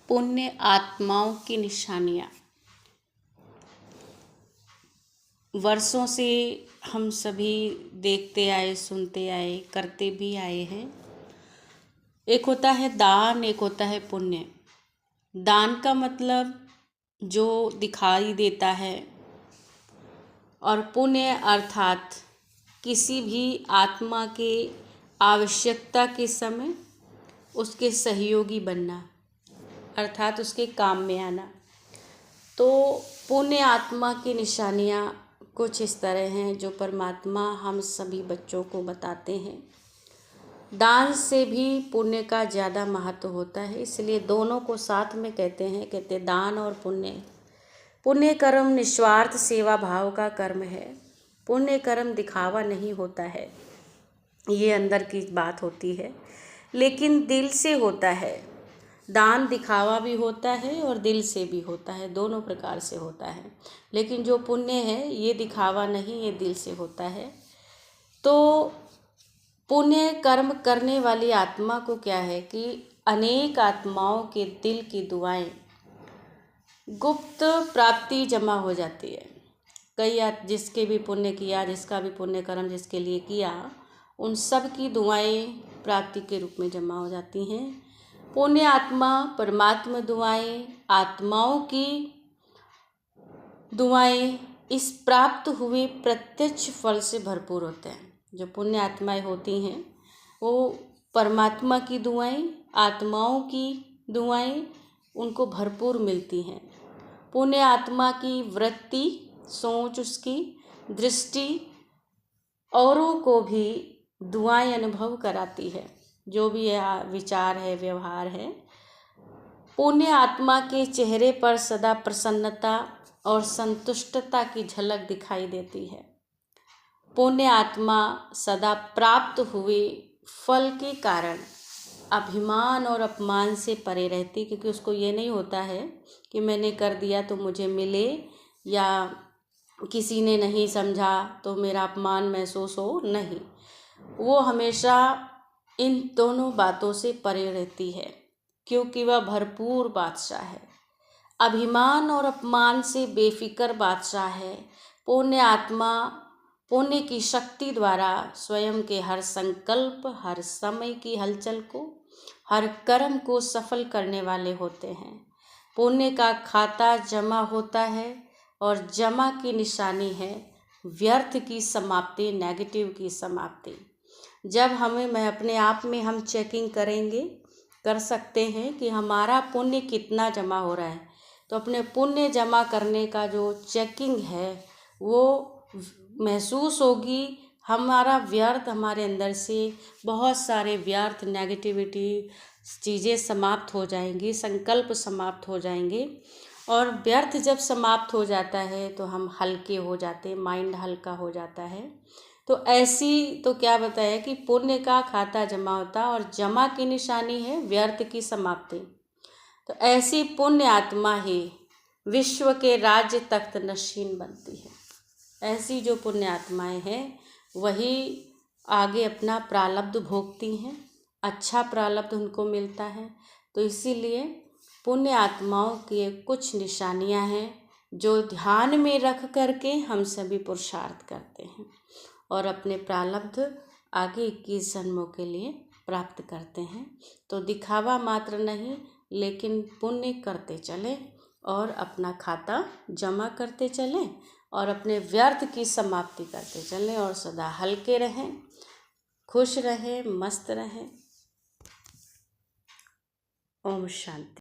पुण्य आत्माओं की निशानियाँ। वर्षों से हम सभी देखते आए, सुनते आए, करते भी आए हैं। एक होता है दान, एक होता है पुण्य। दान का मतलब जो दिखाई देता है, और पुण्य अर्थात किसी भी आत्मा के आवश्यकता के समय उसके सहयोगी बनना, अर्थात उसके काम में आना। तो पुण्य आत्मा की निशानियाँ कुछ इस तरह हैं जो परमात्मा हम सभी बच्चों को बताते हैं। दान से भी पुण्य का ज़्यादा महत्व होता है, इसलिए दोनों को साथ में कहते दान और पुण्य। पुण्य कर्म निस्वार्थ सेवा भाव का कर्म है। पुण्य कर्म दिखावा नहीं होता है, ये अंदर की बात होती है, लेकिन दिल से होता है। दान दिखावा भी होता है और दिल से भी होता है, दोनों प्रकार से होता है। लेकिन जो पुण्य है ये दिखावा नहीं, ये दिल से होता है। तो पुण्य कर्म करने वाली आत्मा को क्या है कि अनेक आत्माओं के दिल की दुआएं, गुप्त प्राप्ति जमा हो जाती है। जिसके भी पुण्य किया, जिसका भी पुण्य कर्म जिसके लिए किया, उन सब की दुआएं प्राप्ति के रूप में जमा हो जाती हैं। पुण्य आत्मा परमात्मा दुआएं, आत्माओं की दुआएं इस प्राप्त हुए प्रत्यक्ष फल से भरपूर होते हैं। जो पुण्य आत्माएं होती हैं वो परमात्मा की दुआएं, आत्माओं की दुआएं उनको भरपूर मिलती हैं। पुण्य आत्मा की वृत्ति, सोच, उसकी दृष्टि औरों को भी दुआएं अनुभव कराती है। जो भी विचार है, व्यवहार है, पुण्य आत्मा के चेहरे पर सदा प्रसन्नता और संतुष्टता की झलक दिखाई देती है। पुण्य आत्मा सदा प्राप्त हुए फल के कारण अभिमान और अपमान से परे रहती, क्योंकि उसको ये नहीं होता है कि मैंने कर दिया तो मुझे मिले, या किसी ने नहीं समझा तो मेरा अपमान महसूस हो, नहीं। वो हमेशा इन दोनों बातों से परे रहती है, क्योंकि वह भरपूर बादशाह है। अभिमान और अपमान से बेफिक्र बादशाह है। पुण्य आत्मा पुण्य की शक्ति द्वारा स्वयं के हर संकल्प, हर समय की हलचल को, हर कर्म को सफल करने वाले होते हैं। पुण्य का खाता जमा होता है और जमा की निशानी है व्यर्थ की समाप्ति, नेगेटिव की समाप्ति। जब मैं अपने आप में हम चेकिंग कर सकते हैं कि हमारा पुण्य कितना जमा हो रहा है, तो अपने पुण्य जमा करने का जो चेकिंग है वो महसूस होगी। हमारा व्यर्थ, हमारे अंदर से बहुत सारे व्यर्थ नेगेटिविटी चीज़ें समाप्त हो जाएंगी, संकल्प समाप्त हो जाएंगे। और व्यर्थ जब समाप्त हो जाता है तो हम हल्के हो जाते हैं, माइंड हल्का हो जाता है। तो ऐसी तो क्या बताया कि पुण्य का खाता जमा होता है और जमा की निशानी है व्यर्थ की समाप्ति। तो ऐसी पुण्य आत्मा ही विश्व के राज्य तख्त नशीन बनती है। ऐसी जो पुण्य आत्माएं हैं वही आगे अपना प्रारब्ध भोगती हैं, अच्छा प्रारब्ध उनको मिलता है। तो इसीलिए पुण्य आत्माओं की कुछ निशानियां हैं जो ध्यान में रख करके हम सभी पुरुषार्थ करते हैं और अपने प्रारब्ध आगे 21 जन्मों के लिए प्राप्त करते हैं। तो दिखावा मात्र नहीं, लेकिन पुण्य करते चलें और अपना खाता जमा करते चलें और अपने व्यर्थ की समाप्ति करते चलें और सदा हल्के रहें, खुश रहें, मस्त रहें। ओम शांति।